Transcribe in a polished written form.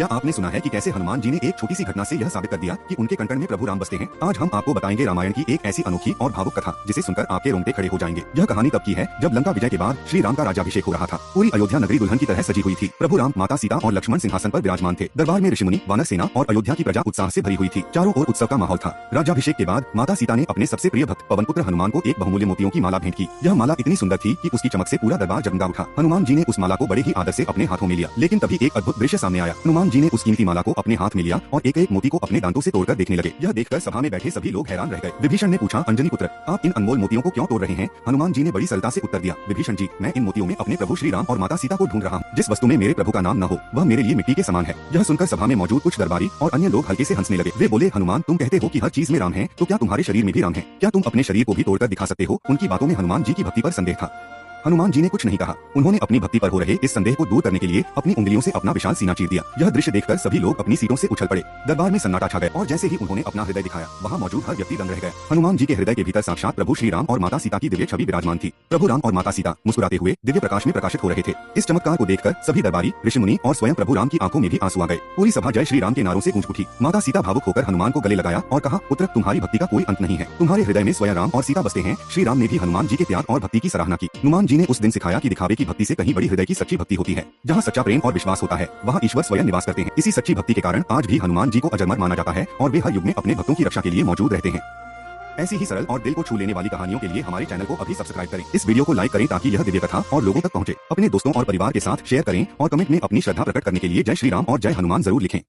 क्या आपने सुना है कि कैसे हनुमान जी ने एक छोटी सी घटना से यह साबित कर दिया कि उनके कण कण में प्रभु राम बसते हैं। आज हम आपको बताएंगे रामायण की एक ऐसी अनोखी और भावुक कथा जिसे सुनकर आपके रोंगटे खड़े हो जाएंगे। यह कहानी तब की है जब लंका विजय के बाद श्री राम का राज्याभिषेक हो रहा था। पूरी अयोध्या नगरी दुल्हन की तरह सजी हुई थी। प्रभु राम, माता सीता और लक्ष्मण सिंहासन पर विराजमान थे। दरबार में ऋषिमुनि, वानर सेना और अयोध्या की प्रजा उत्साह से भरी हुई थी। चारों ओर उत्सव का माहौल था। राज्याभिषेक के बाद माता सीता ने अपने सबसे प्रिय भक्त पवन पुत्र हनुमान को एक बहुमूल्य मोतियों की माला भेंट की। यह माला इतनी सुंदर थी कि उसकी चमक से पूरा दरबार जगमगा उठा। हनुमान जी ने उस माला को बड़े ही आदर से अपने हाथों में लिया, लेकिन तभी एक अद्भुत दृश्य सामने आया। हनुमान जी ने उस कीमती माला को अपने हाथ में लिया और एक एक मोती को अपने दांतों से तोड़कर देखने लगे। यह देखकर सभा में बैठे सभी लोग हैरान रह गए। विभीषण ने पूछा, अंजनी पुत्र, आप इन अनमोल मोतियों को क्यों तोड़ रहे हैं? हनुमान जी ने बड़ी सरलता से उत्तर दिया, विभीषण जी, मैं इन मोतियों में अपने प्रभु श्री राम और माता सीता को ढूंढ रहा हूँ। जिस वस्तु में मेरे प्रभु का नाम न हो वह मेरे लिए मिट्टी के समान है। यह सुनकर सभा में मौजूद कुछ दरबारी और अन्य लोग हल्के से हंसने लगे। वे बोले, हनुमान, तुम कहते हो कि हर चीज में राम है, तो क्या तुम्हारे शरीर में भी राम है? क्या तुम अपने शरीर को भी तोड़कर दिखा सकते हो? उनकी बातों में हनुमान जी की भक्ति पर संदेह था। हनुमान जी ने कुछ नहीं कहा। उन्होंने अपनी भक्ति पर हो रहे इस संदेह को दूर करने के लिए अपनी उंगलियों से अपना विशाल सीना चीर दिया। यह दृश्य देखकर सभी लोग अपनी सीटों से उछल पड़े। दरबार में सन्नाटा छा गया और जैसे ही उन्होंने अपना हृदय दिखाया, वहाँ मौजूद हर व्यक्ति दंग रह गया। हनुमान जी के हृदय के भीतर साक्षात प्रभु श्री राम और माता सीता की दिव्य छवि विराजमान थी। प्रभु राम और माता सीता मुस्कुराते हुए दिव्य प्रकाश में प्रकाशित हो रहे थे। इस चमत्कार को देखकर सभी दरबारी, ऋषिमुनि और स्वयं प्रभु राम की आंखों में भी आंसू आ गए। पूरी सभा जय श्री राम के नारों से गूंज उठी। माता सीता भावुक होकर हनुमान को गले लगाया और कहा, पुत्र, तुम्हारी भक्ति का कोई अंत नहीं है। तुम्हारे हृदय में स्वयं राम और सीता बसते हैं। श्री राम ने भी हनुमान जी के त्याग और भक्ति की सराहना की। हनुमान जी ने उस दिन सिखाया कि दिखावे की भक्ति से कहीं बड़ी हृदय की सच्ची भक्ति होती है। जहाँ सच्चा प्रेम और विश्वास होता है वहाँ ईश्वर स्वयं निवास करते हैं। इसी सच्ची भक्ति के कारण आज भी हनुमान जी को अजरमर माना जाता है और वे हर युग में अपने भक्तों की रक्षा के लिए मौजूद रहते हैं। ऐसी ही सरल और दिल को छू लेने वाली कहानियों के लिए हमारे चैनल को अभी सब्सक्राइब करें। इस वीडियो को लाइक करें ताकि यह दिव्य कथा और लोगों तक पहुंचे। अपने दोस्तों और परिवार के साथ शेयर करें और कमेंट में अपनी श्रद्धा प्रकट करने के लिए जय श्री राम और जय हनुमान जरूर लिखें।